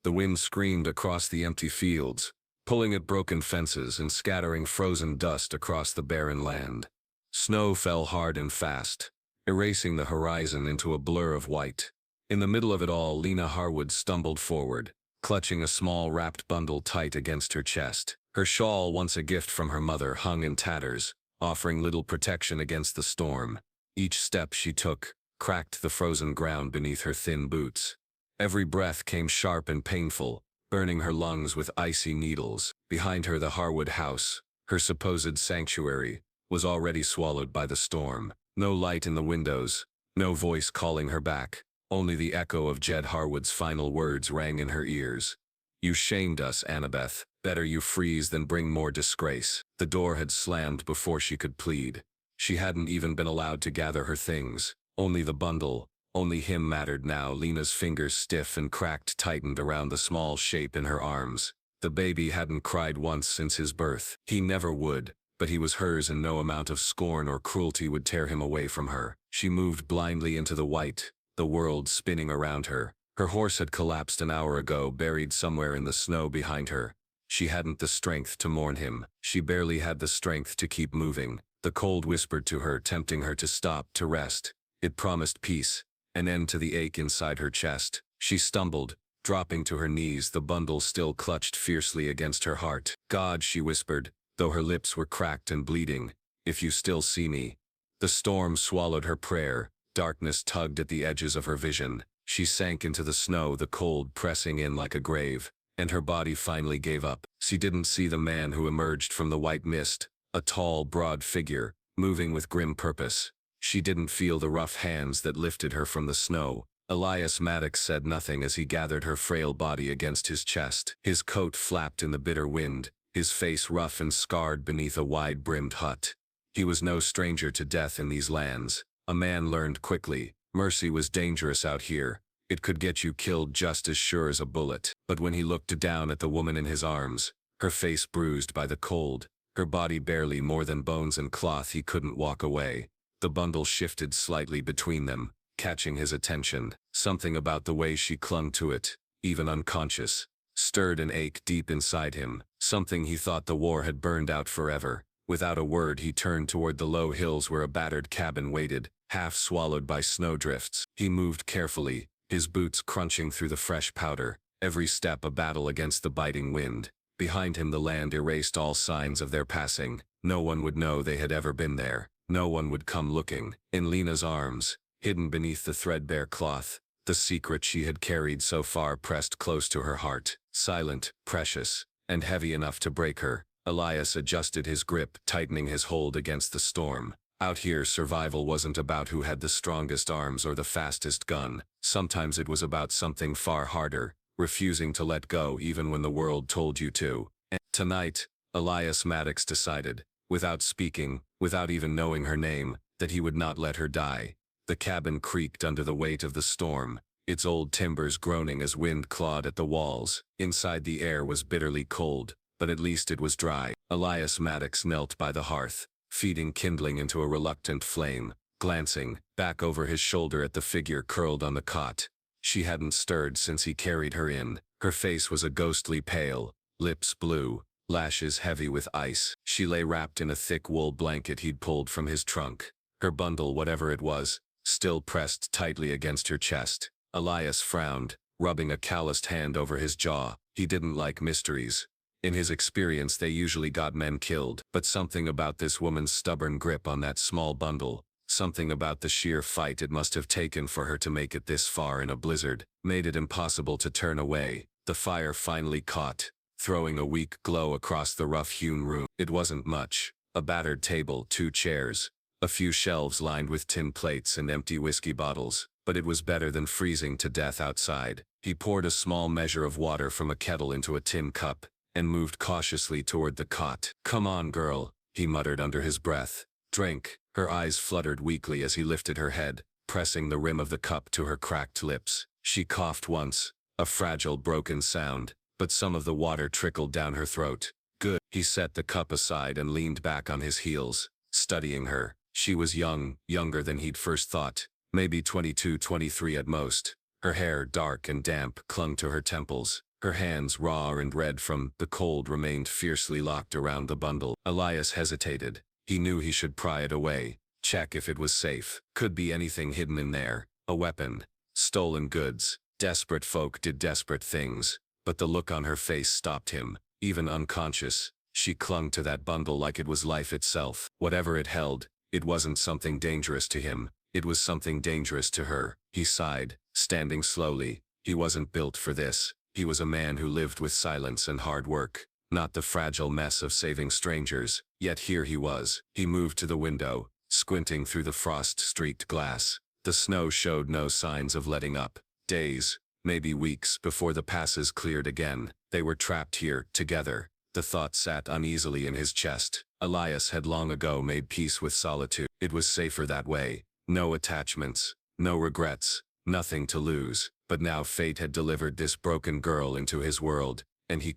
The wind screamed across the empty fields, pulling at broken fences and scattering frozen dust across the barren land. Snow fell hard and fast, erasing the horizon into a blur of white. In the middle of it all, Lena Harwood stumbled forward, clutching a small wrapped bundle tight against her chest. Her shawl, once a gift from her mother, hung in tatters, offering little protection against the storm. Each step she took cracked the frozen ground beneath her thin boots. Every breath came sharp and painful, burning her lungs with icy needles. Behind her, the Harwood house, her supposed sanctuary, was already swallowed by the storm. No light in the windows, no voice calling her back. Only the echo of Jed Harwood's final words rang in her ears. "You shamed us, Annabeth. Better you freeze than bring more disgrace." The door had slammed before she could plead. She hadn't even been allowed to gather her things. Only the bundle, only him mattered now. Lena's fingers, stiff and cracked, tightened around the small shape in her arms. The baby hadn't cried once since his birth. He never would, but he was hers, and no amount of scorn or cruelty would tear him away from her. She moved blindly into the white, the world spinning around her. Her horse had collapsed an hour ago, buried somewhere in the snow behind her. She hadn't the strength to mourn him. She barely had the strength to keep moving. The cold whispered to her, tempting her to stop, to rest. It promised peace, an end to the ache inside her chest. She stumbled, dropping to her knees, the bundle still clutched fiercely against her heart. "God," she whispered, though her lips were cracked and bleeding, "if you still see me." The storm swallowed her prayer. Darkness tugged at the edges of her vision. She sank into the snow, the cold pressing in like a grave, and her body finally gave up. She didn't see the man who emerged from the white mist, a tall, broad figure, moving with grim purpose. She didn't feel the rough hands that lifted her from the snow. Elias Maddox said nothing as he gathered her frail body against his chest. His coat flapped in the bitter wind, his face rough and scarred beneath a wide-brimmed hut. He was no stranger to death in these lands. A man learned quickly. Mercy was dangerous out here. It could get you killed just as sure as a bullet. But when he looked down at the woman in his arms, her face bruised by the cold, her body barely more than bones and cloth, he couldn't walk away. The bundle shifted slightly between them, catching his attention. Something about the way she clung to it, even unconscious, stirred an ache deep inside him. Something he thought the war had burned out forever. Without a word, he turned toward the low hills where a battered cabin waited, half swallowed by snowdrifts. He moved carefully, his boots crunching through the fresh powder, every step a battle against the biting wind. Behind him, the land erased all signs of their passing. No one would know they had ever been there. No one would come looking. In Lena's arms, hidden beneath the threadbare cloth, the secret she had carried so far pressed close to her heart, silent, precious, and heavy enough to break her. Elias adjusted his grip, tightening his hold against the storm. Out here, survival wasn't about who had the strongest arms or the fastest gun. Sometimes it was about something far harder, refusing to let go even when the world told you to. And tonight, Elias Maddox decided, without speaking, without even knowing her name, that he would not let her die. The cabin creaked under the weight of the storm, its old timbers groaning as wind clawed at the walls. Inside, the air was bitterly cold, but at least it was dry. Elias Maddox knelt by the hearth, feeding kindling into a reluctant flame, glancing back over his shoulder at the figure curled on the cot. She hadn't stirred since he carried her in. Her face was a ghostly pale, lips blue, lashes heavy with ice. She lay wrapped in a thick wool blanket he'd pulled from his trunk. Her bundle, whatever it was, still pressed tightly against her chest. Elias frowned, rubbing a calloused hand over his jaw. He didn't like mysteries. In his experience, they usually got men killed. But something about this woman's stubborn grip on that small bundle, something about the sheer fight it must have taken for her to make it this far in a blizzard, made it impossible to turn away. The fire finally caught, throwing a weak glow across the rough-hewn room. It wasn't much. A battered table, 2 chairs, a few shelves lined with tin plates and empty whiskey bottles. But it was better than freezing to death outside. He poured a small measure of water from a kettle into a tin cup, and moved cautiously toward the cot. "Come on, girl," he muttered under his breath. "Drink." Her eyes fluttered weakly as he lifted her head, pressing the rim of the cup to her cracked lips. She coughed once, a fragile, broken sound, but some of the water trickled down her throat. "Good." He set the cup aside and leaned back on his heels, studying her. She was young, younger than he'd first thought, maybe 22, 23 at most. Her hair, dark and damp, clung to her temples. Her hands, raw and red from the cold, remained fiercely locked around the bundle. Elias hesitated. He knew he should pry it away, check if it was safe. Could be anything hidden in there. A weapon, stolen goods. Desperate folk did desperate things. But the look on her face stopped him. Even unconscious, she clung to that bundle like it was life itself. Whatever it held, it wasn't something dangerous to him. It was something dangerous to her. He sighed, standing slowly. He wasn't built for this. He was a man who lived with silence and hard work, not the fragile mess of saving strangers. Yet here he was. He moved to the window, squinting through the frost-streaked glass. The snow showed no signs of letting up. Days, maybe weeks, before the passes cleared again. They were trapped here, together. The thought sat uneasily in his chest. Elias had long ago made peace with solitude. It was safer that way. No attachments, no regrets, nothing to lose. But now fate had delivered this broken girl into his world, and he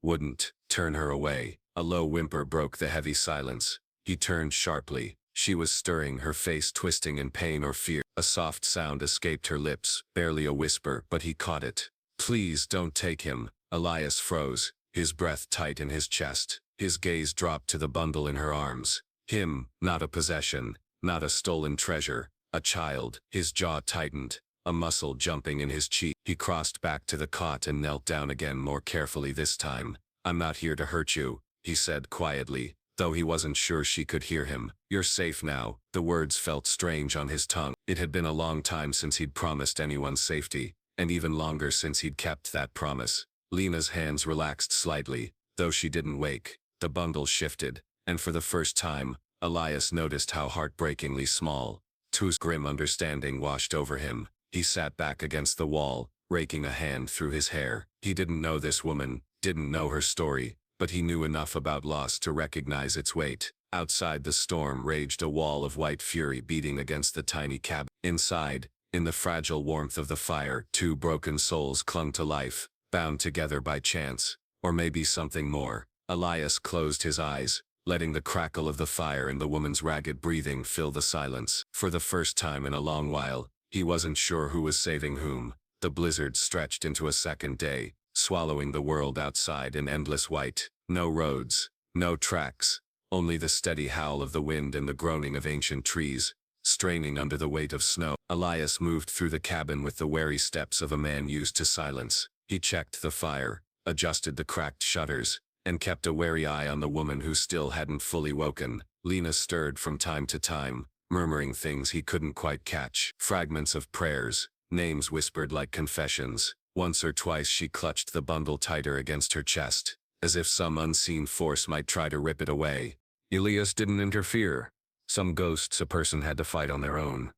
wouldn't, turn her away. A low whimper broke the heavy silence. He turned sharply. She was stirring, her face twisting in pain or fear. A soft sound escaped her lips, barely a whisper, but he caught it. "Please don't take him." Elias froze, his breath tight in his chest. His gaze dropped to the bundle in her arms. Him, not a possession, not a stolen treasure, a child. His jaw tightened, a muscle jumping in his cheek. He crossed back to the cot and knelt down again, more carefully this time. "I'm not here to hurt you," he said quietly, though he wasn't sure she could hear him. "You're safe now." The words felt strange on his tongue. It had been a long time since he'd promised anyone safety, and even longer since he'd kept that promise. Lena's hands relaxed slightly, though she didn't wake. The bundle shifted, and for the first time, Elias noticed how heartbreakingly small. Tu's grim understanding washed over him. He sat back against the wall, raking a hand through his hair. He didn't know this woman, didn't know her story, but he knew enough about loss to recognize its weight. Outside, the storm raged, a wall of white fury beating against the tiny cabin. Inside, in the fragile warmth of the fire, two broken souls clung to life, bound together by chance, or maybe something more. Elias closed his eyes, letting the crackle of the fire and the woman's ragged breathing fill the silence. For the first time in a long while, he wasn't sure who was saving whom. The blizzard stretched into a second day, swallowing the world outside in endless white. No roads, no tracks, only the steady howl of the wind and the groaning of ancient trees, straining under the weight of snow. Elias moved through the cabin with the wary steps of a man used to silence. He checked the fire, adjusted the cracked shutters, and kept a wary eye on the woman who still hadn't fully woken. Lena stirred from time to time, murmuring things he couldn't quite catch. Fragments of prayers, names whispered like confessions. Once or twice she clutched the bundle tighter against her chest, as if some unseen force might try to rip it away. Elias didn't interfere. Some ghosts a person had to fight on their own.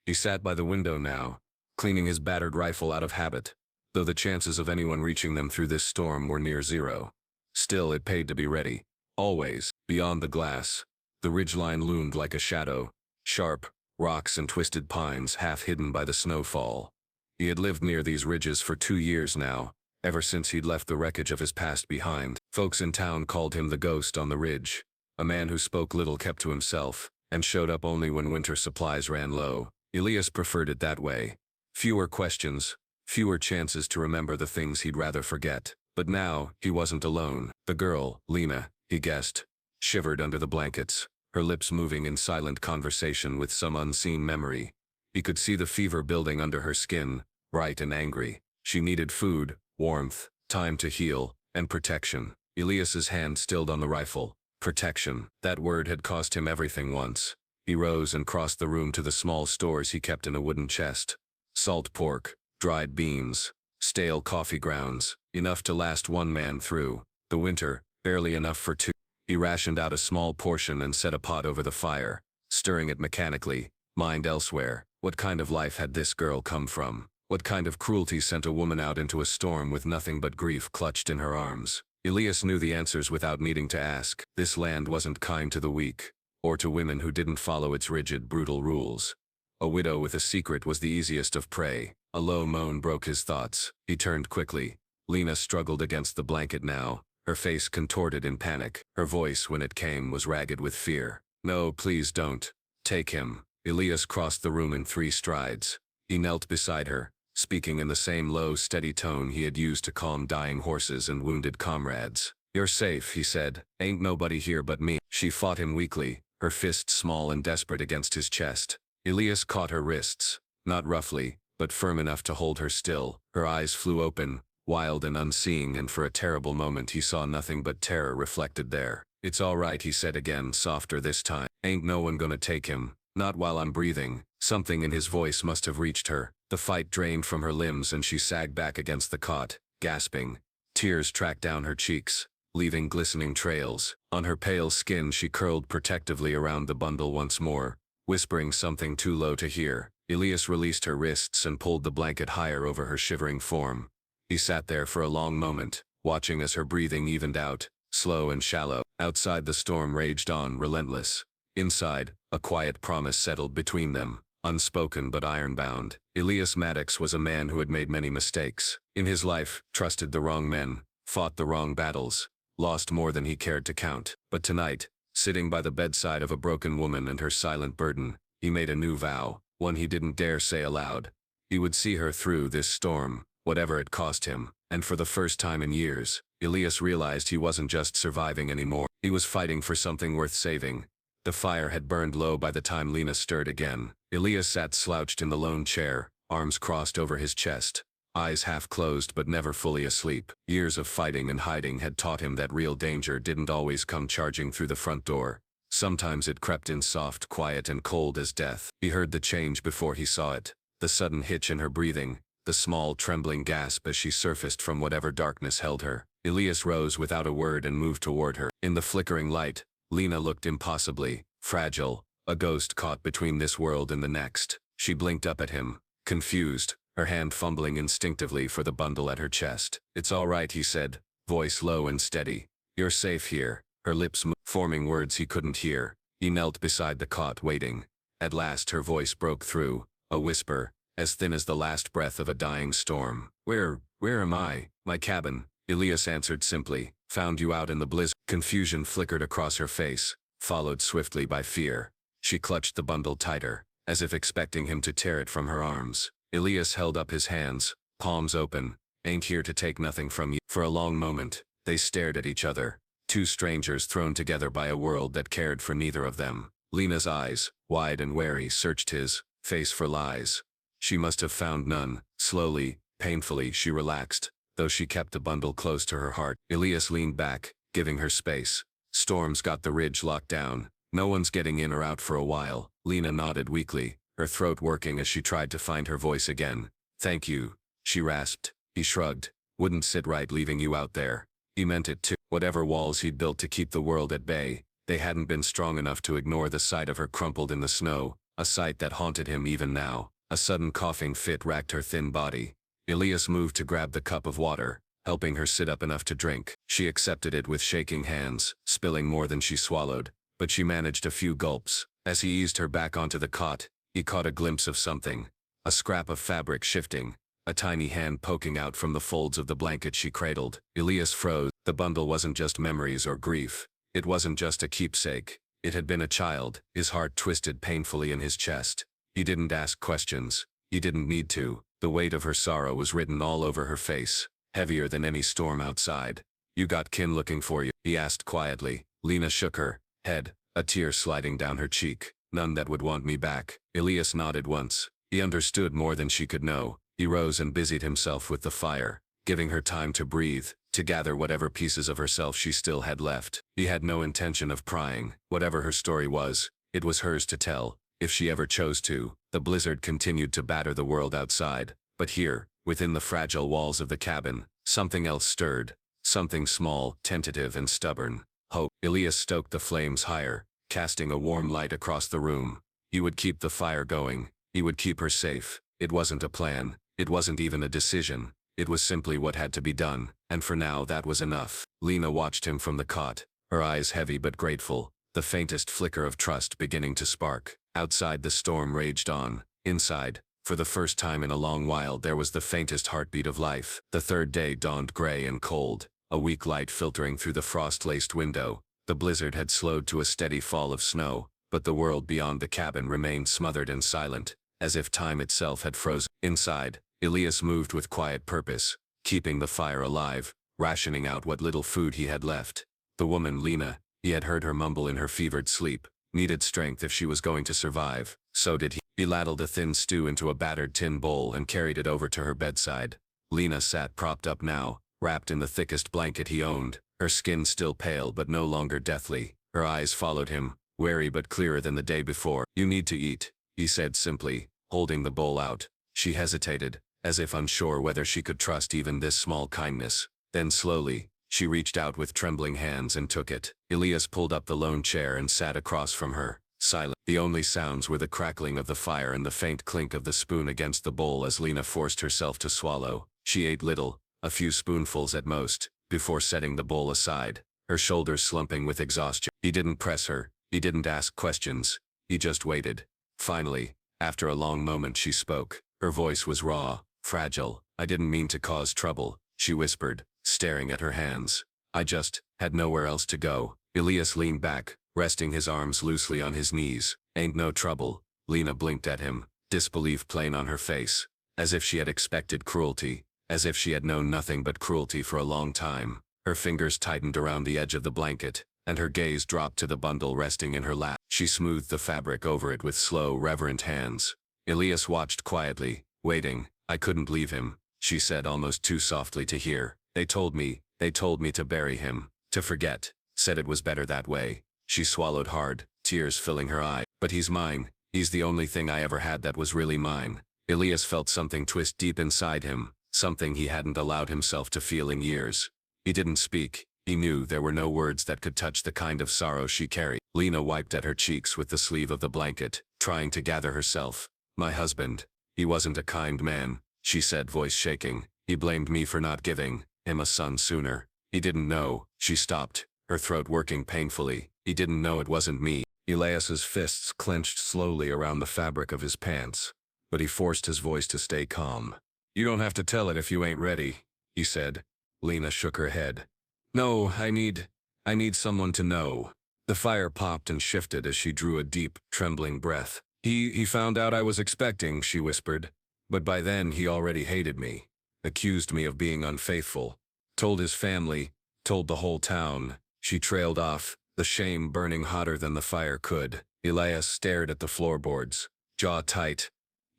He sat by the window now, cleaning his battered rifle out of habit, though the chances of anyone reaching them through this storm were near zero. Still, it paid to be ready. Always. Beyond the glass, the ridgeline loomed like a shadow. Sharp rocks and twisted pines, half hidden by the snowfall. He had lived near these ridges for 2 years now, ever since he'd left the wreckage of his past behind. Folks in town called him the ghost on the ridge, a man who spoke little, kept to himself, and showed up only when winter supplies ran low. Elias preferred it that way. Fewer questions, fewer chances to remember the things he'd rather forget. But now, he wasn't alone. The girl, Lena, he guessed, shivered under the blankets, her lips moving in silent conversation with some unseen memory. He could see the fever building under her skin, bright and angry. She needed food, warmth, time to heal, and protection. Elias's hand stilled on the rifle. Protection. That word had cost him everything once. He rose and crossed the room to the small stores he kept in a wooden chest. Salt pork, dried beans, stale coffee grounds, enough to last one man through the winter, barely enough for two. He rationed out a small portion and set a pot over the fire, stirring it mechanically, mind elsewhere. What kind of life had this girl come from? What kind of cruelty sent a woman out into a storm with nothing but grief clutched in her arms? Elias knew the answers without needing to ask. This land wasn't kind to the weak, or to women who didn't follow its rigid, brutal rules. A widow with a secret was the easiest of prey. A low moan broke his thoughts. He turned quickly. Lena struggled against the blanket now, her face contorted in panic. Her voice, when it came, was ragged with fear. "No, please don't. Take him." Elias crossed the room in 3 strides. He knelt beside her, speaking in the same low, steady tone he had used to calm dying horses and wounded comrades. "You're safe," he said. "Ain't nobody here but me." She fought him weakly, her fists small and desperate against his chest. Elias caught her wrists, not roughly, but firm enough to hold her still. Her eyes flew open, wild and unseeing, and for a terrible moment he saw nothing but terror reflected there. "It's all right," he said again, softer this time. "Ain't no one gonna take him. Not while I'm breathing." Something in his voice must have reached her. The fight drained from her limbs and she sagged back against the cot, gasping. Tears tracked down her cheeks, leaving glistening trails. On her pale skin she curled protectively around the bundle once more, whispering something too low to hear. Elias released her wrists and pulled the blanket higher over her shivering form. He sat there for a long moment, watching as her breathing evened out, slow and shallow. Outside the storm raged on, relentless. Inside, a quiet promise settled between them, unspoken but iron-bound. Elias Maddox was a man who had made many mistakes in his life, trusted the wrong men, fought the wrong battles, lost more than he cared to count. But tonight, sitting by the bedside of a broken woman and her silent burden, he made a new vow, one he didn't dare say aloud. He would see her through this storm, whatever it cost him. And for the first time in years, Elias realized he wasn't just surviving anymore. He was fighting for something worth saving. The fire had burned low by the time Lena stirred again. Elias sat slouched in the lone chair, arms crossed over his chest, eyes half closed but never fully asleep. Years of fighting and hiding had taught him that real danger didn't always come charging through the front door. Sometimes it crept in soft, quiet, and cold as death. He heard the change before he saw it, the sudden hitch in her breathing, the small, trembling gasp as she surfaced from whatever darkness held her. Elias rose without a word and moved toward her. In the flickering light, Lena looked impossibly fragile, a ghost caught between this world and the next. She blinked up at him, confused, her hand fumbling instinctively for the bundle at her chest. "It's all right," he said, voice low and steady. "You're safe here." Her lips forming words he couldn't hear. He knelt beside the cot waiting. At last her voice broke through, a whisper, as thin as the last breath of a dying storm. Where am I?" "My cabin," Elias answered simply. "Found you out in the blizzard." Confusion flickered across her face, followed swiftly by fear. She clutched the bundle tighter, as if expecting him to tear it from her arms. Elias held up his hands, palms open. "Ain't here to take nothing from you." For a long moment, they stared at each other, two strangers thrown together by a world that cared for neither of them. Lena's eyes, wide and wary, searched his face for lies. She must have found none. Slowly, painfully, she relaxed, though she kept the bundle close to her heart. Elias leaned back, giving her space. "Storm's got the ridge locked down. No one's getting in or out for a while." Lena nodded weakly, her throat working as she tried to find her voice again. "Thank you," she rasped. He shrugged. "Wouldn't sit right leaving you out there." He meant it too. Whatever walls he'd built to keep the world at bay, they hadn't been strong enough to ignore the sight of her crumpled in the snow, a sight that haunted him even now. A sudden coughing fit racked her thin body. Elias moved to grab the cup of water, helping her sit up enough to drink. She accepted it with shaking hands, spilling more than she swallowed, but she managed a few gulps. As he eased her back onto the cot, he caught a glimpse of something. A scrap of fabric shifting, a tiny hand poking out from the folds of the blanket she cradled. Elias froze. The bundle wasn't just memories or grief. It wasn't just a keepsake. It had been a child. His heart twisted painfully in his chest. He didn't ask questions. He didn't need to. The weight of her sorrow was written all over her face, heavier than any storm outside. "You got kin looking for you?" he asked quietly. Lena shook her head, a tear sliding down her cheek. "None that would want me back." Elias nodded once. He understood more than she could know. He rose and busied himself with the fire, giving her time to breathe, to gather whatever pieces of herself she still had left. He had no intention of prying. Whatever her story was, it was hers to tell, if she ever chose to. The blizzard continued to batter the world outside, but here, within the fragile walls of the cabin, something else stirred. Something small, tentative, and stubborn. Hope. Elias stoked the flames higher, casting a warm light across the room. He would keep the fire going. He would keep her safe. It wasn't a plan. It wasn't even a decision. It was simply what had to be done, and for now that was enough. Lena watched him from the cot, her eyes heavy but grateful, the faintest flicker of trust beginning to spark. Outside the storm raged on. Inside, for the first time in a long while, there was the faintest heartbeat of life. The third day dawned gray and cold, a weak light filtering through the frost-laced window. The blizzard had slowed to a steady fall of snow, but the world beyond the cabin remained smothered and silent, as if time itself had frozen. Inside, Elias moved with quiet purpose, keeping the fire alive, rationing out what little food he had left. The woman, Lena, he had heard her mumble in her fevered sleep, needed strength if she was going to survive. So did he. He ladled a thin stew into a battered tin bowl and carried it over to her bedside. Lena sat propped up now, wrapped in the thickest blanket he owned, her skin still pale but no longer deathly. Her eyes followed him, wary but clearer than the day before. "You need to eat," he said simply, holding the bowl out. She hesitated, as if unsure whether she could trust even this small kindness. Then slowly, she reached out with trembling hands and took it. Elias pulled up the lone chair and sat across from her, silent. The only sounds were the crackling of the fire and the faint clink of the spoon against the bowl as Lena forced herself to swallow. She ate little, a few spoonfuls at most, before setting the bowl aside, her shoulders slumping with exhaustion. He didn't press her, he didn't ask questions, he just waited. Finally, after a long moment she spoke. Her voice was raw, fragile. "I didn't mean to cause trouble," she whispered, staring at her hands. "I just had nowhere else to go." Elias leaned back, resting his arms loosely on his knees. "Ain't no trouble." Lena blinked at him, disbelief plain on her face, as if she had expected cruelty, as if she had known nothing but cruelty for a long time. Her fingers tightened around the edge of the blanket, and her gaze dropped to the bundle resting in her lap. She smoothed the fabric over it with slow, reverent hands. Elias watched quietly, waiting. "I couldn't leave him," she said almost too softly to hear. They told me to bury him, to forget, said it was better that way." She swallowed hard, tears filling her eyes. "But he's mine. He's the only thing I ever had that was really mine." Elias felt something twist deep inside him, something he hadn't allowed himself to feel in years. He didn't speak. He knew there were no words that could touch the kind of sorrow she carried. Lena wiped at her cheeks with the sleeve of the blanket, trying to gather herself. "My husband, he wasn't a kind man," she said, voice shaking. "He blamed me for not giving him a son sooner. He didn't know." She stopped, her throat working painfully. "He didn't know it wasn't me." Elias's fists clenched slowly around the fabric of his pants, but he forced his voice to stay calm. "You don't have to tell it if you ain't ready," he said. Lena shook her head. "No, I need someone to know." The fire popped and shifted as she drew a deep, trembling breath. He found out I was expecting," she whispered. "But by then he already hated me, accused me of being unfaithful, told his family, told the whole town." She trailed off, the shame burning hotter than the fire could. Elias stared at the floorboards, jaw tight.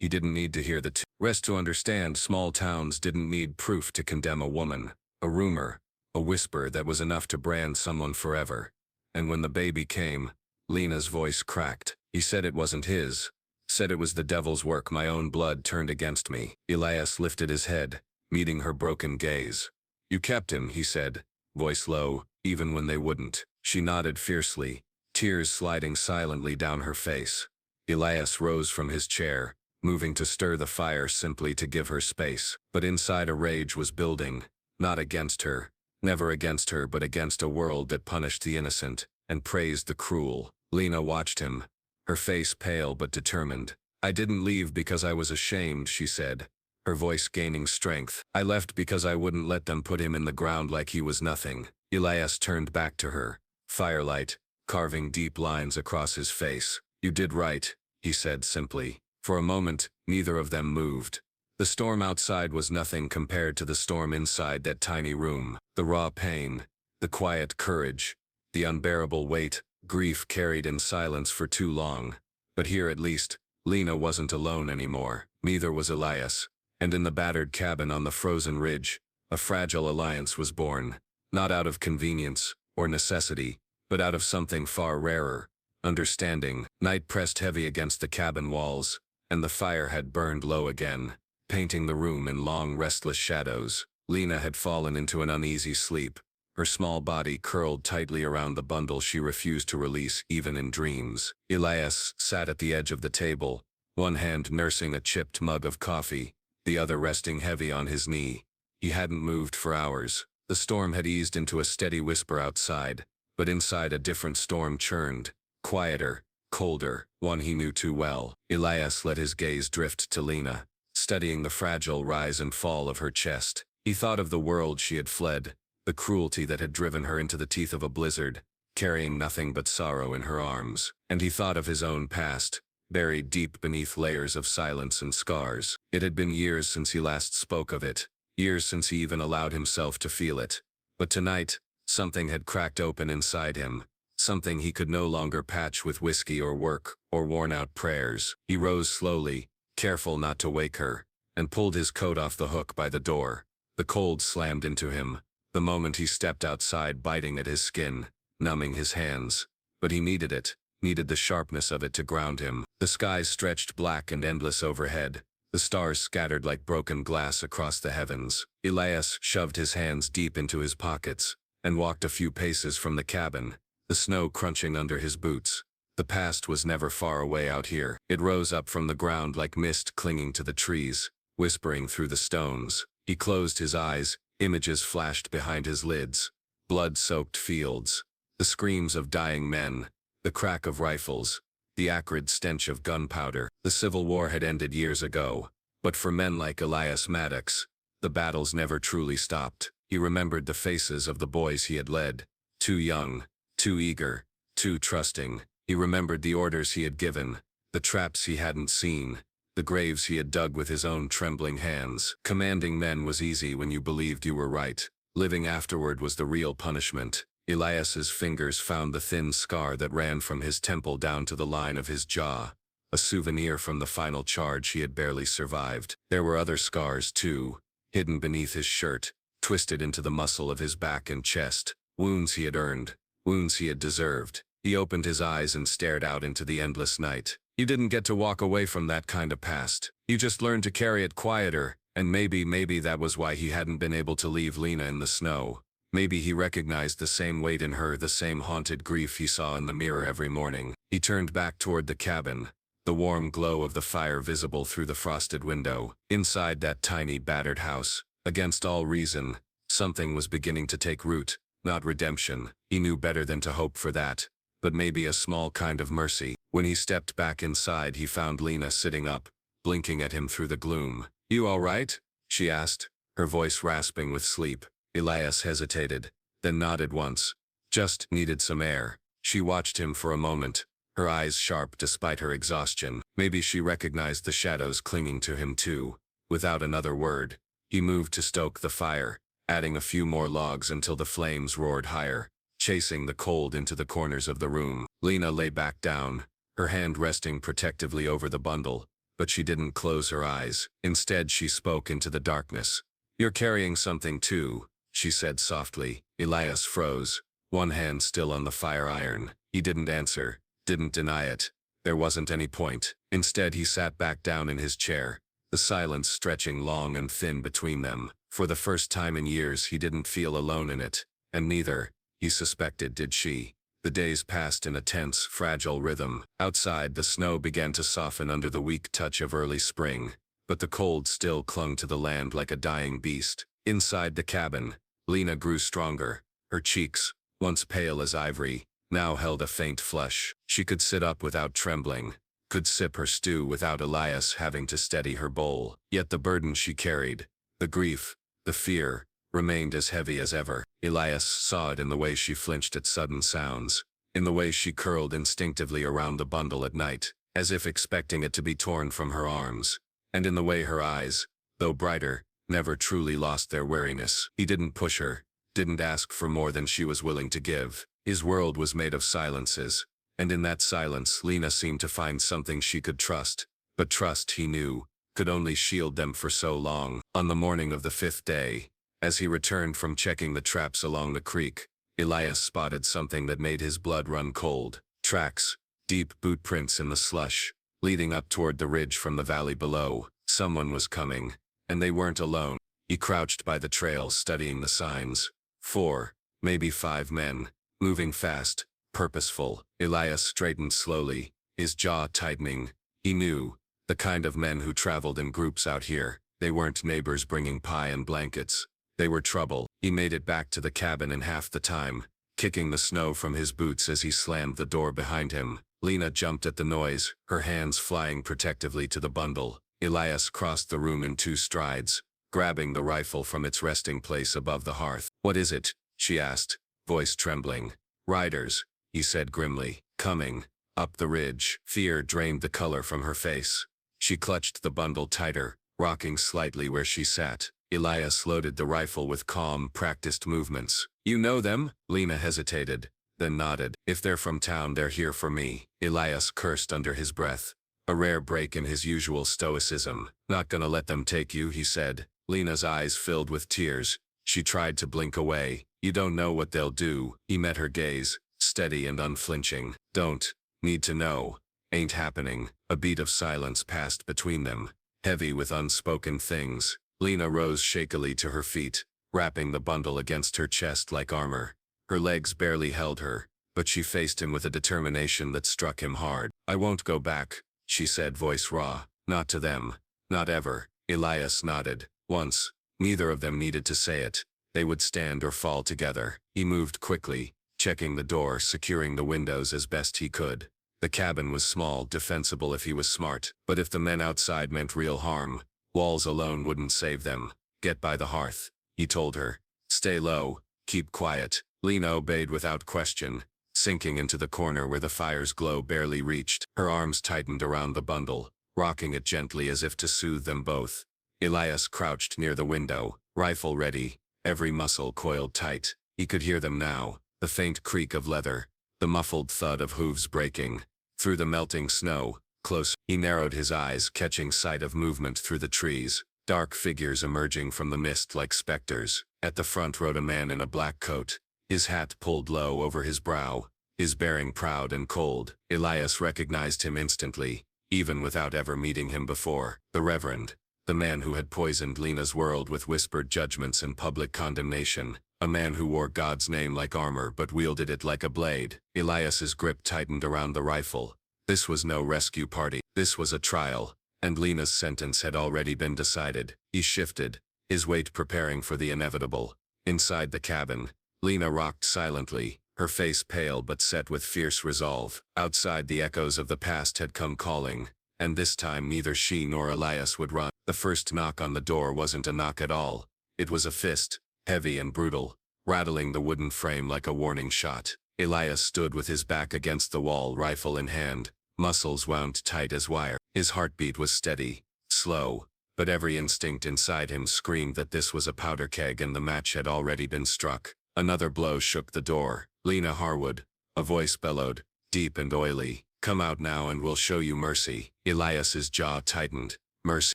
He didn't need to hear the rest to understand small towns didn't need proof to condemn a woman. A rumor, a whisper that was enough to brand someone forever. And when the baby came, Lena's voice cracked. "He said it wasn't his. Said it was the devil's work. My own blood turned against me." Elias lifted his head, meeting her broken gaze. "You kept him," he said, voice low, even when they wouldn't. She nodded fiercely, tears sliding silently down her face. Elias rose from his chair, moving to stir the fire simply to give her space. But inside a rage was building, not against her, never against her, but against a world that punished the innocent and praised the cruel. Lena watched him, her face pale but determined. "I didn't leave because I was ashamed," she said, her voice gaining strength. "I left because I wouldn't let them put him in the ground like he was nothing." Elias turned back to her, firelight carving deep lines across his face. "You did right," he said simply. For a moment, neither of them moved. The storm outside was nothing compared to the storm inside that tiny room. The raw pain, the quiet courage, the unbearable weight, grief carried in silence for too long. But here at least, Lena wasn't alone anymore. Neither was Elias. And in the battered cabin on the frozen ridge, a fragile alliance was born. Not out of convenience or necessity, but out of something far rarer, understanding. Night pressed heavy against the cabin walls, and the fire had burned low again, painting the room in long, restless shadows. Lena had fallen into an uneasy sleep, her small body curled tightly around the bundle she refused to release even in dreams. Elias sat at the edge of the table, one hand nursing a chipped mug of coffee, the other resting heavy on his knee. He hadn't moved for hours. The storm had eased into a steady whisper outside, but inside a different storm churned, quieter, colder, one he knew too well. Elias let his gaze drift to Lena, studying the fragile rise and fall of her chest. He thought of the world she had fled, the cruelty that had driven her into the teeth of a blizzard, carrying nothing but sorrow in her arms. And he thought of his own past, buried deep beneath layers of silence and scars. It had been years since he last spoke of it, years since he even allowed himself to feel it. But tonight, something had cracked open inside him, something he could no longer patch with whiskey or work or worn-out prayers. He rose slowly, careful not to wake her, and pulled his coat off the hook by the door. The cold slammed into him, the moment he stepped outside, biting at his skin, numbing his hands. But he needed it, needed the sharpness of it to ground him. The skies stretched black and endless overhead, the stars scattered like broken glass across the heavens. Elias shoved his hands deep into his pockets and walked a few paces from the cabin, the snow crunching under his boots. The past was never far away out here. It rose up from the ground like mist clinging to the trees, whispering through the stones. He closed his eyes, images flashed behind his lids. Blood-soaked fields, the screams of dying men, the crack of rifles, the acrid stench of gunpowder. The Civil War had ended years ago, but for men like Elias Maddox, the battles never truly stopped. He remembered the faces of the boys he had led, too young, too eager, too trusting. He remembered the orders he had given, the traps he hadn't seen, the graves he had dug with his own trembling hands. Commanding men was easy when you believed you were right. Living afterward was the real punishment. Elias's fingers found the thin scar that ran from his temple down to the line of his jaw, a souvenir from the final charge he had barely survived. There were other scars too, hidden beneath his shirt, twisted into the muscle of his back and chest. Wounds he had earned, wounds he had deserved. He opened his eyes and stared out into the endless night. You didn't get to walk away from that kind of past. You just learned to carry it quieter, and maybe that was why he hadn't been able to leave Lena in the snow. Maybe he recognized the same weight in her, the same haunted grief he saw in the mirror every morning. He turned back toward the cabin, the warm glow of the fire visible through the frosted window. Inside that tiny, battered house, against all reason, something was beginning to take root. Not redemption, he knew better than to hope for that, but maybe a small kind of mercy. When he stepped back inside, he found Lena sitting up, blinking at him through the gloom. "You all right?" she asked, her voice rasping with sleep. Elias hesitated, then nodded once. "Just needed some air." She watched him for a moment, her eyes sharp despite her exhaustion. Maybe she recognized the shadows clinging to him too. Without another word, he moved to stoke the fire, adding a few more logs until the flames roared higher, chasing the cold into the corners of the room. Lena lay back down, her hand resting protectively over the bundle, but she didn't close her eyes. Instead, she spoke into the darkness. "You're carrying something too," she said softly. Elias froze, one hand still on the fire iron. He didn't answer, didn't deny it. There wasn't any point. Instead, he sat back down in his chair, the silence stretching long and thin between them. For the first time in years, he didn't feel alone in it, and neither, he suspected, did she. The days passed in a tense, fragile rhythm. Outside, the snow began to soften under the weak touch of early spring, but the cold still clung to the land like a dying beast. Inside the cabin, Lena grew stronger. Her cheeks, once pale as ivory, now held a faint flush. She could sit up without trembling, could sip her stew without Elias having to steady her bowl. Yet the burden she carried, the grief, the fear, remained as heavy as ever. Elias saw it in the way she flinched at sudden sounds, in the way she curled instinctively around the bundle at night, as if expecting it to be torn from her arms, and in the way her eyes, though brighter, never truly lost their wariness. He didn't push her, didn't ask for more than she was willing to give. His world was made of silences, and in that silence Lena seemed to find something she could trust. But trust, he knew, could only shield them for so long. On the morning of the 5th day, as he returned from checking the traps along the creek, Elias spotted something that made his blood run cold. Tracks, deep boot prints in the slush, leading up toward the ridge from the valley below. Someone was coming, and they weren't alone. He crouched by the trail, studying the signs. 4, maybe 5 men, moving fast, purposeful. Elias straightened slowly, his jaw tightening. He knew, the kind of men who traveled in groups out here. They weren't neighbors bringing pie and blankets. They were trouble. He made it back to the cabin in half the time, kicking the snow from his boots as he slammed the door behind him. Lena jumped at the noise, her hands flying protectively to the bundle. Elias crossed the room in 2 strides, grabbing the rifle from its resting place above the hearth. "What is it?" she asked, voice trembling. "Riders," he said grimly. "Coming." Up the ridge, fear drained the color from her face. She clutched the bundle tighter, rocking slightly where she sat. Elias loaded the rifle with calm, practiced movements. "You know them?" Lena hesitated, then nodded. "If they're from town, they're here for me." Elias cursed under his breath, a rare break in his usual stoicism. "Not gonna let them take you," he said. Lena's eyes filled with tears. She tried to blink away. "You don't know what they'll do." He met her gaze, steady and unflinching. "Don't need to know. Ain't happening." A beat of silence passed between them, heavy with unspoken things. Lena rose shakily to her feet, wrapping the bundle against her chest like armor. Her legs barely held her, but she faced him with a determination that struck him hard. "I won't go back," she said, voice raw. "Not to them. Not ever." Elias nodded. Once, neither of them needed to say it. They would stand or fall together. He moved quickly, checking the door, securing the windows as best he could. The cabin was small, defensible if he was smart, but if the men outside meant real harm, walls alone wouldn't save them. "Get by the hearth," he told her. "Stay low, keep quiet." Lena obeyed without question, sinking into the corner where the fire's glow barely reached. Her arms tightened around the bundle, rocking it gently as if to soothe them both. Elias crouched near the window, rifle ready, every muscle coiled tight. He could hear them now, the faint creak of leather, the muffled thud of hooves breaking. Through the melting snow, close, he narrowed his eyes, catching sight of movement through the trees, dark figures emerging from the mist like specters. At the front rode a man in a black coat, his hat pulled low over his brow, his bearing proud and cold. Elias recognized him instantly, even without ever meeting him before. The Reverend, the man who had poisoned Lena's world with whispered judgments and public condemnation. A man who wore God's name like armor but wielded it like a blade. Elias's grip tightened around the rifle. This was no rescue party. This was a trial, and Lena's sentence had already been decided. He shifted, his weight preparing for the inevitable. Inside the cabin, Lena rocked silently, her face pale but set with fierce resolve. Outside, the echoes of the past had come calling, and this time neither she nor Elias would run. The first knock on the door wasn't a knock at all. It was a fist, heavy and brutal, rattling the wooden frame like a warning shot. Elias stood with his back against the wall, rifle in hand, muscles wound tight as wire. His heartbeat was steady, slow, but every instinct inside him screamed that this was a powder keg and the match had already been struck. Another blow shook the door. "Lena Harwood," a voice bellowed, deep and oily. "Come out now and we'll show you mercy." Elias's jaw tightened. Mercy.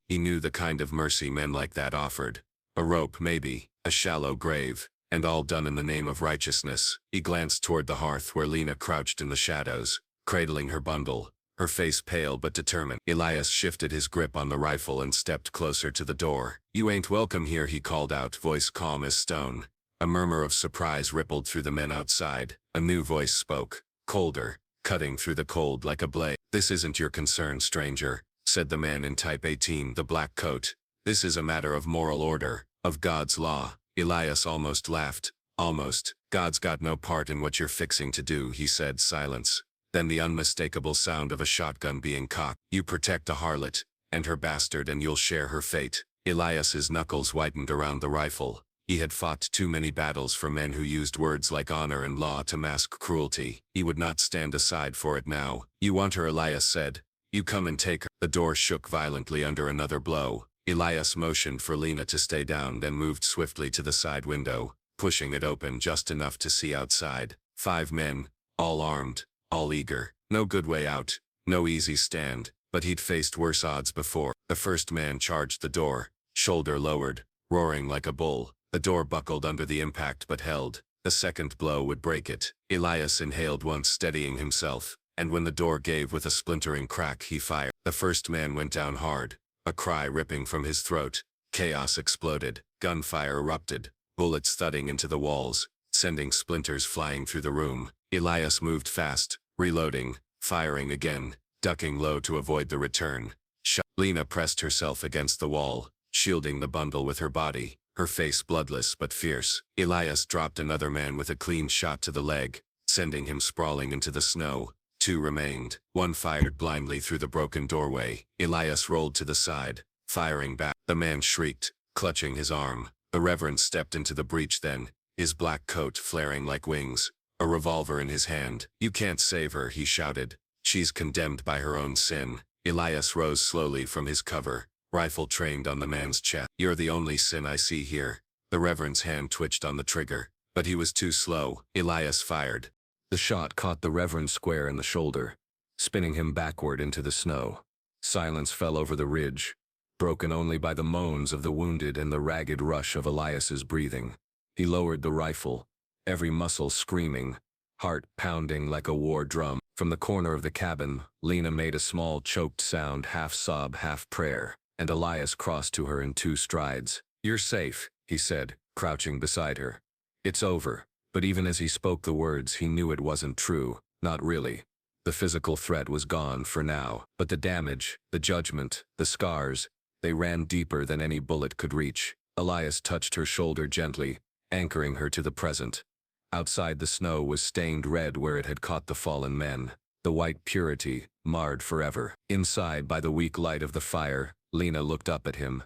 He knew the kind of mercy men like that offered. A rope maybe, a shallow grave, and all done in the name of righteousness. He glanced toward the hearth where Lena crouched in the shadows, cradling her bundle, her face pale but determined. Elias shifted his grip on the rifle and stepped closer to the door. "You ain't welcome here," he called out, voice calm as stone. A murmur of surprise rippled through the men outside. A new voice spoke, colder, cutting through the cold like a blade. "This isn't your concern, stranger," said the man in Type 18, the black coat. "This is a matter of moral order, of God's law." Elias almost laughed. "Almost. God's got no part in what you're fixing to do," he said. Silence. Then the unmistakable sound of a shotgun being cocked. "You protect a harlot, and her bastard, and you'll share her fate." Elias's knuckles whitened around the rifle. He had fought too many battles for men who used words like honor and law to mask cruelty. He would not stand aside for it now. "You want her," Elias said. "You come and take her." The door shook violently under another blow. Elias motioned for Lena to stay down, then moved swiftly to the side window, pushing it open just enough to see outside. 5 men, all armed, all eager. No good way out, no easy stand, but he'd faced worse odds before. The first man charged the door, shoulder lowered, roaring like a bull. The door buckled under the impact but held. The second blow would break it. Elias inhaled once, steadying himself, and when the door gave with a splintering crack, he fired. The first man went down hard, a cry ripping from his throat. Chaos exploded. Gunfire erupted, bullets thudding into the walls, sending splinters flying through the room. Elias moved fast, reloading, firing again, ducking low to avoid the return. Lena pressed herself against the wall, shielding the bundle with her body, her face bloodless but fierce. Elias dropped another man with a clean shot to the leg, sending him sprawling into the snow. 2 remained. One fired blindly through the broken doorway. Elias rolled to the side, firing back. The man shrieked, clutching his arm. The Reverend stepped into the breach then, his black coat flaring like wings, a revolver in his hand. "You can't save her," he shouted. She's condemned by her own sin. Elias rose slowly from his cover, rifle trained on the man's chest. You're the only sin I see here. The Reverend's hand twitched on the trigger, but he was too slow. Elias fired. The shot caught the Reverend square in the shoulder, spinning him backward into the snow. Silence fell over the ridge, broken only by the moans of the wounded and the ragged rush of Elias's breathing. He lowered the rifle, every muscle screaming, heart pounding like a war drum. From the corner of the cabin, Lena made a small choked sound, half sob, half prayer, and Elias crossed to her in 2 strides. You're safe, he said, crouching beside her. It's over. But even as he spoke the words, he knew it wasn't true. Not really. The physical threat was gone for now, but the damage, the judgment, the scars, they ran deeper than any bullet could reach. Elias touched her shoulder gently, anchoring her to the present. Outside, the snow was stained red where it had caught the fallen men, the white purity marred forever. Inside, by the weak light of the fire, Lena looked up at him,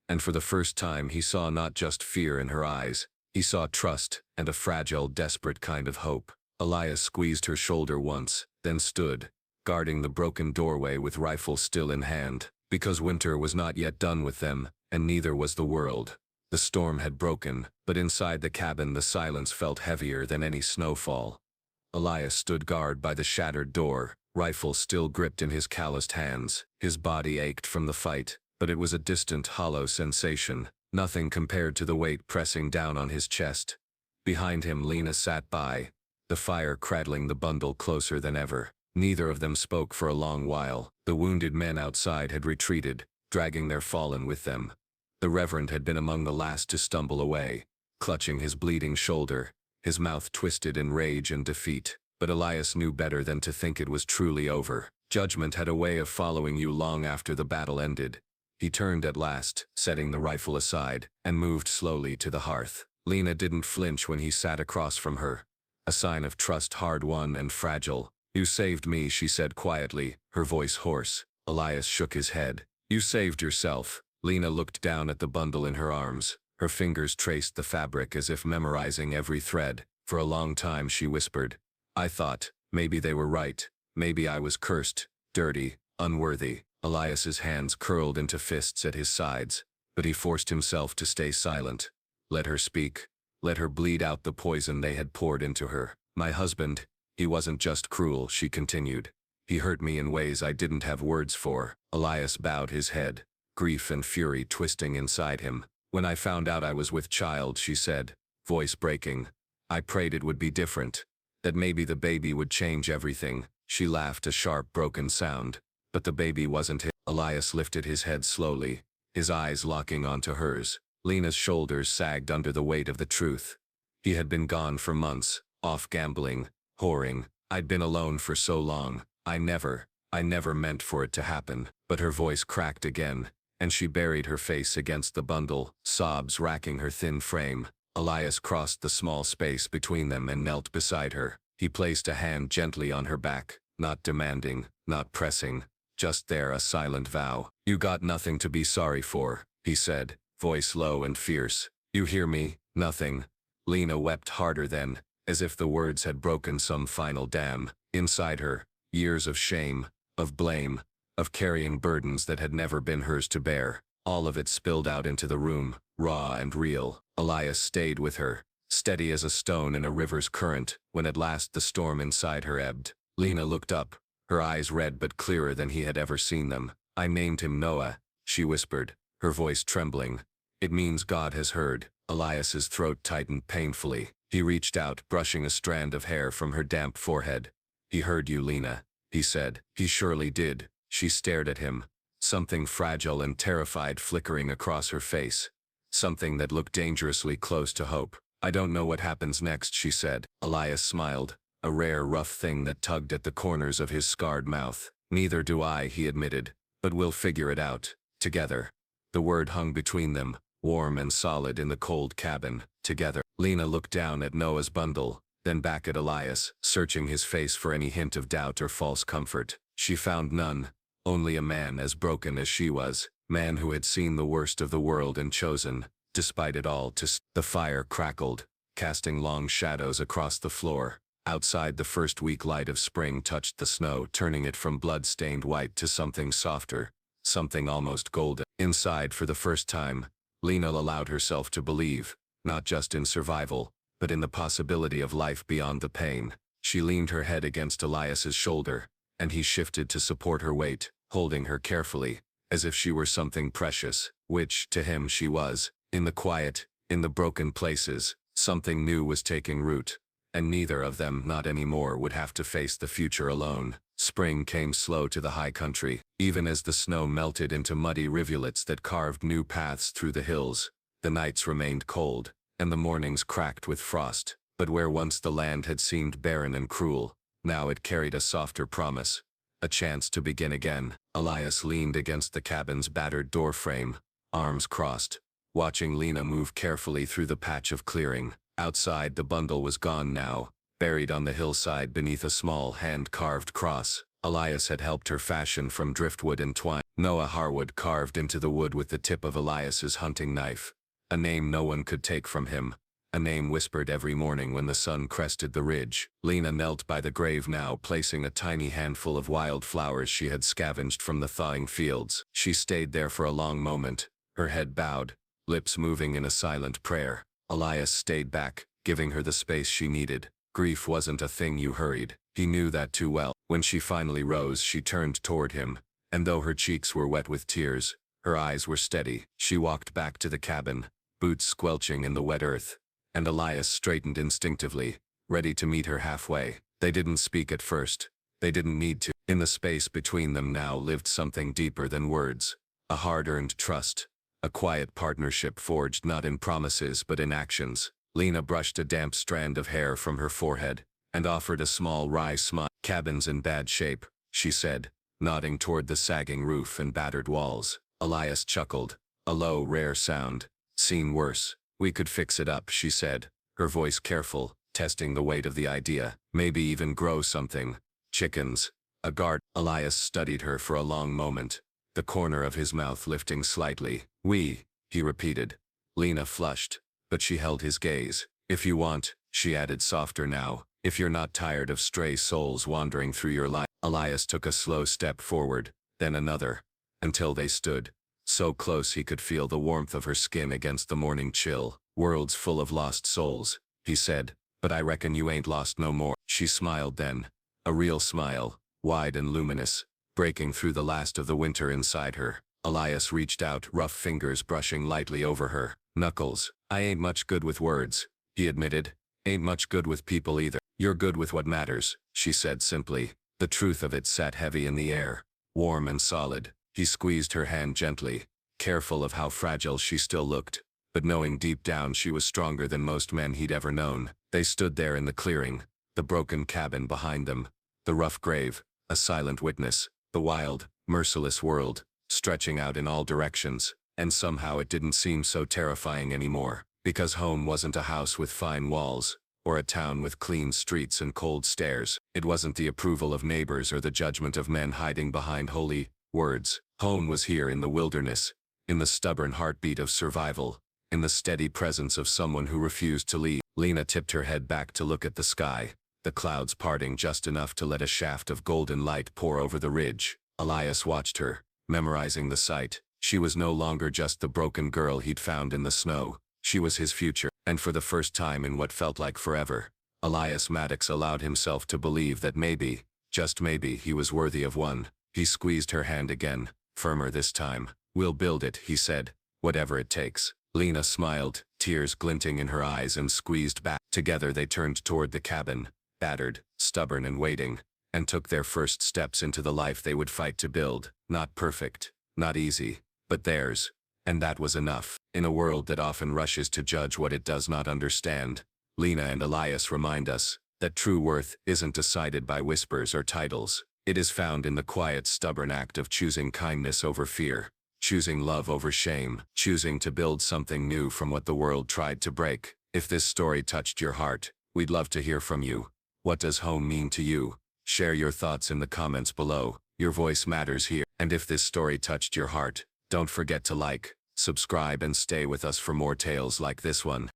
and for the first time he saw not just fear in her eyes. He saw trust and a fragile, desperate kind of hope. Elias squeezed her shoulder once, then stood, guarding the broken doorway with rifle still in hand, because winter was not yet done with them, and neither was the world. The storm had broken, but inside the cabin the silence felt heavier than any snowfall. Elias stood guard by the shattered door, rifle still gripped in his calloused hands. His body ached from the fight, but it was a distant, hollow sensation, nothing compared to the weight pressing down on his chest. Behind him, Lena sat by, the fire cradling the bundle closer than ever. Neither of them spoke for a long while. The wounded men outside had retreated, dragging their fallen with them. The Reverend had been among the last to stumble away, clutching his bleeding shoulder, his mouth twisted in rage and defeat. But Elias knew better than to think it was truly over. Judgment had a way of following you long after the battle ended. He turned at last, setting the rifle aside, and moved slowly to the hearth. Lena didn't flinch when he sat across from her, a sign of trust hard-won and fragile. You saved me, she said quietly, her voice hoarse. Elias shook his head. You saved yourself. Lena looked down at the bundle in her arms. Her fingers traced the fabric as if memorizing every thread. For a long time she whispered, I thought, maybe they were right. Maybe I was cursed, dirty, unworthy. Elias's hands curled into fists at his sides, but he forced himself to stay silent. Let her speak. Let her bleed out the poison they had poured into her. My husband, he wasn't just cruel, she continued. He hurt me in ways I didn't have words for. Elias bowed his head, grief and fury twisting inside him. When I found out I was with child, she said, voice breaking, I prayed it would be different, that maybe the baby would change everything. She laughed, a sharp, broken sound. But the baby wasn't his. Elias lifted his head slowly, his eyes locking onto hers. Lena's shoulders sagged under the weight of the truth. He had been gone for months, off gambling, whoring. I'd been alone for so long. I never meant for it to happen. But her voice cracked again, and she buried her face against the bundle, sobs racking her thin frame. Elias crossed the small space between them and knelt beside her. He placed a hand gently on her back, not demanding, not pressing, just there, a silent vow. You got nothing to be sorry for, he said, voice low and fierce. You hear me? Nothing. Lena wept harder then, as if the words had broken some final dam. Inside her, years of shame, of blame, of carrying burdens that had never been hers to bear. All of it spilled out into the room, raw and real. Elias stayed with her, steady as a stone in a river's current. When at last the storm inside her ebbed, Lena looked up, her eyes red but clearer than he had ever seen them. I named him Noah, she whispered, her voice trembling. It means God has heard. Elias's throat tightened painfully. He reached out, brushing a strand of hair from her damp forehead. He heard you, Lena, he said. He surely did. She stared at him, something fragile and terrified flickering across her face, something that looked dangerously close to hope. I don't know what happens next, she said. Elias smiled, a rare rough thing that tugged at the corners of his scarred mouth. Neither do I, he admitted, but we'll figure it out, together. The word hung between them, warm and solid in the cold cabin, together. Lena looked down at Noah's bundle, then back at Elias, searching his face for any hint of doubt or false comfort. She found none, only a man as broken as she was, man who had seen the worst of the world and chosen, despite it all, to. The fire crackled, casting long shadows across the floor. Outside, the first weak light of spring touched the snow, turning it from blood-stained white to something softer, something almost golden. Inside, for the first time, Lena allowed herself to believe, not just in survival, but in the possibility of life beyond the pain. She leaned her head against Elias's shoulder, and he shifted to support her weight, holding her carefully, as if she were something precious, which, to him, she was. In the quiet, in the broken places, something new was taking root, and neither of them, not anymore, would have to face the future alone. Spring came slow to the high country, even as the snow melted into muddy rivulets that carved new paths through the hills. The nights remained cold, and the mornings cracked with frost, but where once the land had seemed barren and cruel, now it carried a softer promise, a chance to begin again. Elias leaned against the cabin's battered doorframe, arms crossed, watching Lena move carefully through the patch of clearing. Outside, the bundle was gone now, buried on the hillside beneath a small hand-carved cross. Elias had helped her fashion from driftwood and twine. Noah Harwood carved into the wood with the tip of Elias's hunting knife. A name no one could take from him. A name whispered every morning when the sun crested the ridge. Lena knelt by the grave now, placing a tiny handful of wild flowers she had scavenged from the thawing fields. She stayed there for a long moment, her head bowed, lips moving in a silent prayer. Elias stayed back, giving her the space she needed. Grief wasn't a thing you hurried. He knew that too well. When she finally rose, she turned toward him, and though her cheeks were wet with tears, her eyes were steady. She walked back to the cabin, boots squelching in the wet earth, and Elias straightened instinctively, ready to meet her halfway. They didn't speak at first. They didn't need to. In the space between them now lived something deeper than words, a hard-earned trust, a quiet partnership forged not in promises but in actions. Lena brushed a damp strand of hair from her forehead and offered a small wry smile. "Cabin's in bad shape," she said, nodding toward the sagging roof and battered walls. Elias chuckled, a low, rare sound. "Seen worse. We could fix it up," she said, her voice careful, testing the weight of the idea. "Maybe even grow something. Chickens. A garden." Elias studied her for a long moment, the corner of his mouth lifting slightly. "We," he repeated. Lena flushed, but she held his gaze. "If you want," she added softer now, "if you're not tired of stray souls wandering through your life." Elias took a slow step forward, then another, until they stood, so close he could feel the warmth of her skin against the morning chill. "Worlds full of lost souls," he said, "but I reckon you ain't lost no more." She smiled then, a real smile, wide and luminous, breaking through the last of the winter inside her. Elias reached out, rough fingers brushing lightly over her knuckles. "I ain't much good with words," he admitted. "Ain't much good with people either." "You're good with what matters," she said simply. The truth of it sat heavy in the air, warm and solid. He squeezed her hand gently, careful of how fragile she still looked, but knowing deep down she was stronger than most men he'd ever known. They stood there in the clearing, the broken cabin behind them, the rough grave, a silent witness, the wild, merciless world, stretching out in all directions. And somehow it didn't seem so terrifying anymore, because home wasn't a house with fine walls, or a town with clean streets and cold stairs. It wasn't the approval of neighbors or the judgment of men hiding behind holy words. Home was here in the wilderness, in the stubborn heartbeat of survival, in the steady presence of someone who refused to leave. Lena tipped her head back to look at the sky, the clouds parting just enough to let a shaft of golden light pour over the ridge. Elias watched her, memorizing the sight. She was no longer just the broken girl he'd found in the snow. She was his future, and for the first time in what felt like forever, Elias Maddox allowed himself to believe that maybe, just maybe, he was worthy of one. He squeezed her hand again, firmer this time. "We'll build it," he said, "whatever it takes." Lena smiled, tears glinting in her eyes, and squeezed back. Together they turned toward the cabin, battered, stubborn and waiting, and took their first steps into the life they would fight to build. Not perfect, not easy, but theirs. And that was enough. In a world that often rushes to judge what it does not understand, Lena and Elias remind us that true worth isn't decided by whispers or titles. It is found in the quiet, stubborn act of choosing kindness over fear, choosing love over shame, choosing to build something new from what the world tried to break. If this story touched your heart, we'd love to hear from you. What does home mean to you? Share your thoughts in the comments below. Your voice matters here. And if this story touched your heart, don't forget to like, subscribe, and stay with us for more tales like this one.